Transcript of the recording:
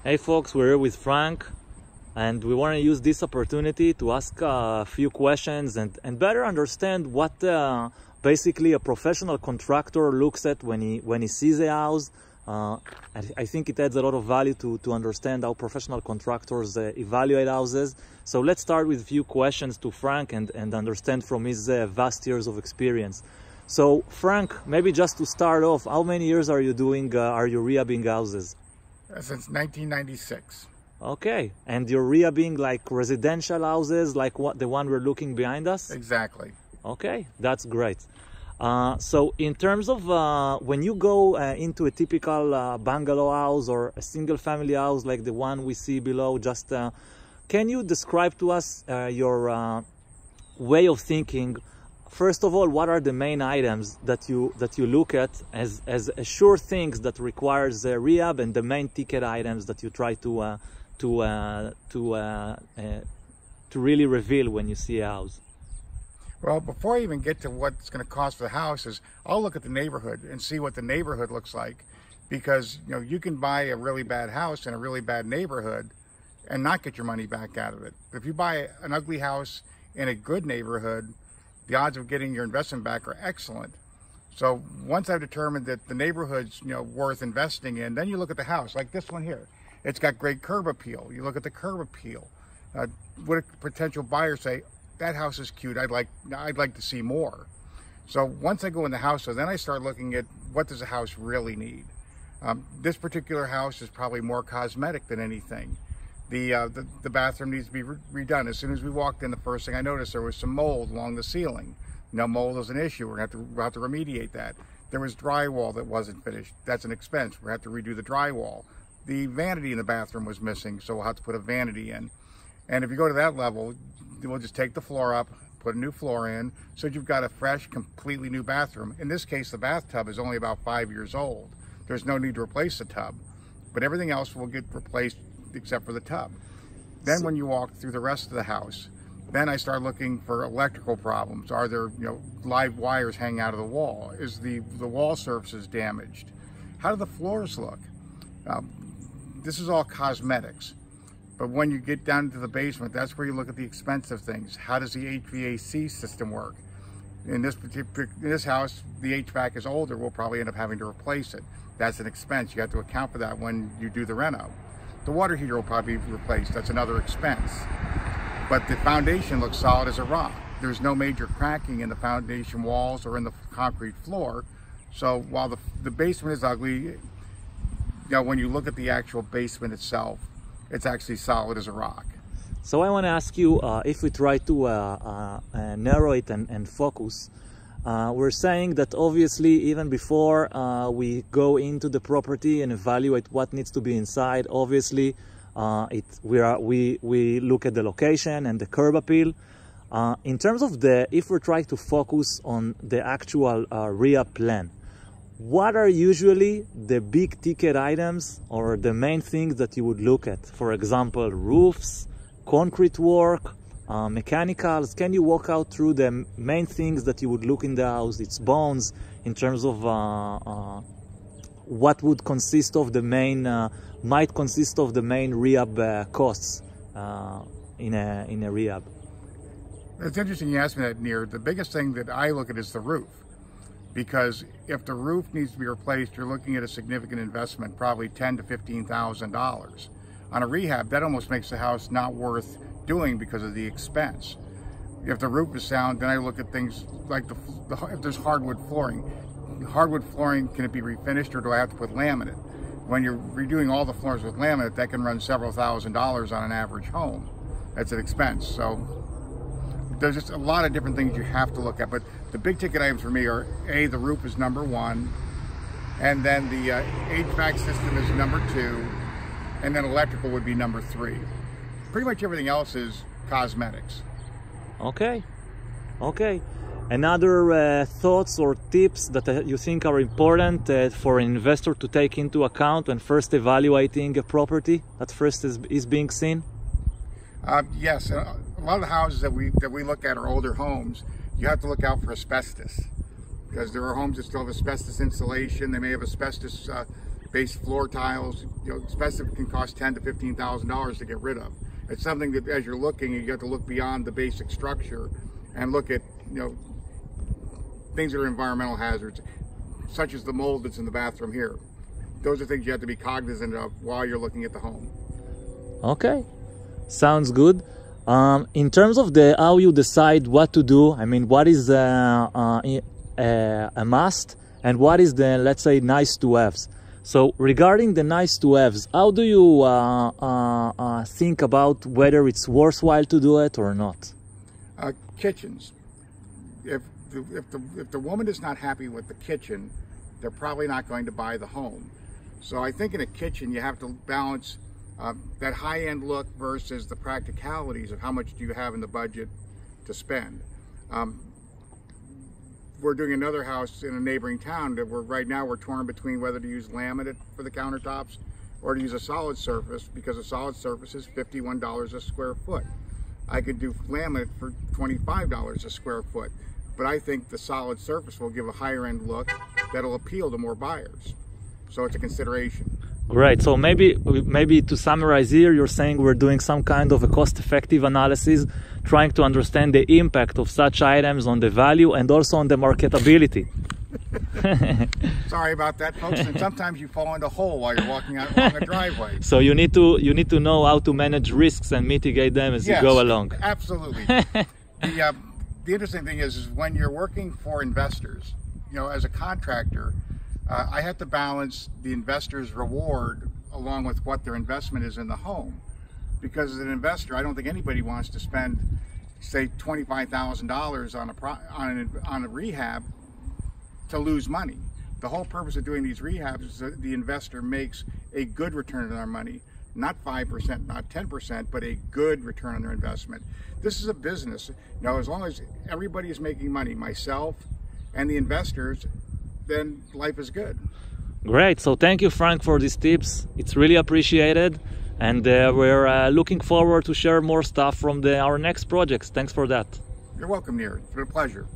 Hey folks, we're here with Frank and we want to use this opportunity to ask a few questions and better understand what basically a professional contractor looks at when he sees a house. I think it adds a lot of value to understand how professional contractors evaluate houses. So let's start with a few questions to Frank and understand from his vast years of experience. So Frank, maybe just to start off, how many years are you rehabbing houses? Since 1996. Okay, and you're rehabbing like residential houses, like the one we're looking behind us? Exactly. Okay, that's great. So in terms of when you go into a typical bungalow house or a single family house like the one we see below, just can you describe to us your way of thinking? First of all, what are the main items that you look at as sure things that requires rehab, and the main ticket items that you try to really reveal when you see a house? Well, before I even get to what it's going to cost for the house, I'll look at the neighborhood and see what the neighborhood looks like, because you can buy a really bad house in a really bad neighborhood and not get your money back out of it. If you buy an ugly house in a good neighborhood, the odds of getting your investment back are excellent. So once I've determined that the neighborhood's worth investing in, then you look at the house, like this one here. It's got great curb appeal. You look at the curb appeal. Would a potential buyer say, that house is cute, I'd like to see more. So once I go in the house, then I start looking at what does the house really need. This particular house is probably more cosmetic than anything. The bathroom needs to be redone. As soon as we walked in, the first thing I noticed, there was some mold along the ceiling. Mold is an issue. We're going to have to remediate that. There was drywall that wasn't finished. That's an expense. We're going to have to redo the drywall. The vanity in the bathroom was missing, so we'll have to put a vanity in. And if you go to that level, we'll just take the floor up, put a new floor in, so you've got a fresh, completely new bathroom. In this case, the bathtub is only about 5 years old. There's no need to replace the tub, but everything else will get replaced except for the tub. Then when you walk through the rest of the house, then I start looking for electrical problems. Are there live wires hanging out of the wall? Is the wall surfaces damaged? How do the floors look? This is all cosmetics. But when you get down into the basement, that's where you look at the expensive things. How does the HVAC system work? In this house, the HVAC is older. We'll probably end up having to replace it. That's an expense. You have to account for that when you do the reno. The water heater will probably be replaced. That's another expense. But the foundation looks solid as a rock. There's no major cracking in the foundation walls or in the concrete floor. So while the basement is ugly, when you look at the actual basement itself, it's actually solid as a rock. So I want to ask you, if we try to narrow it and focus, we're saying that obviously even before we go into the property and evaluate what needs to be inside, obviously we look at the location and the curb appeal. In terms of if we're trying to focus on the actual rehab plan, what are usually the big ticket items or the main things that you would look at? For example, roofs, concrete work, mechanicals. Can you walk out through the main things that you would look in the house, its bones, in terms of what would consist of the main, might consist of the main rehab costs in a rehab? It's interesting you asked me that, Nir. The biggest thing that I look at is the roof. Because if the roof needs to be replaced, you're looking at a significant investment, probably $10,000 to $15,000. On a rehab, that almost makes the house not worth doing because of the expense. If the roof is sound, then I look at things like if there's hardwood flooring. Hardwood flooring, can it be refinished, or do I have to put laminate? When you're redoing all the floors with laminate, that can run several $1,000s on an average home. That's an expense. So there's just a lot of different things you have to look at, but the big ticket items for me are the roof is number one, and then the HVAC system is number two, and then electrical would be number three. Pretty much everything else is cosmetics. Okay. Another thoughts or tips that you think are important for an investor to take into account when first evaluating a property that first is being seen? Yes, a lot of the houses that we look at are older homes. You have to look out for asbestos, because there are homes that still have asbestos insulation. They may have asbestos base floor tiles, especially can cost $10,000 to $15,000 to get rid of. It's something that as you're looking, you have to look beyond the basic structure and look at, things that are environmental hazards, such as the mold that's in the bathroom here. Those are things you have to be cognizant of while you're looking at the home. Okay, sounds good. In terms of how you decide what to do, I mean, what is a must and what is the, let's say, nice to haves. So regarding the nice to haves, how do you think about whether it's worthwhile to do it or not? Kitchens. If the woman is not happy with the kitchen, they're probably not going to buy the home. So I think in a kitchen you have to balance that high-end look versus the practicalities of how much do you have in the budget to spend. We're doing another house in a neighboring town that right now we're torn between whether to use laminate for the countertops or to use a solid surface, because a solid surface is $51 a square foot. I could do laminate for $25 a square foot, but I think the solid surface will give a higher end look that'll appeal to more buyers. So it's a consideration. Great. So maybe to summarize here, you're saying we're doing some kind of a cost-effective analysis, trying to understand the impact of such items on the value and also on the marketability. Sorry about that, folks. And sometimes you fall in a hole while you're walking out along a driveway. So you need to know how to manage risks and mitigate them as you go along. Absolutely. The interesting thing is when you're working for investors, as a contractor, I have to balance the investor's reward along with what their investment is in the home. Because as an investor, I don't think anybody wants to spend, say, $25,000 on a rehab to lose money. The whole purpose of doing these rehabs is that the investor makes a good return on their money. Not 5%, not 10%, but a good return on their investment. This is a business. As long as everybody is making money, myself and the investors, then life is good. Great. So thank you, Frank, for these tips. It's really appreciated. And we're looking forward to share more stuff from our next projects. Thanks for that. You're welcome, Nir. It's been a pleasure.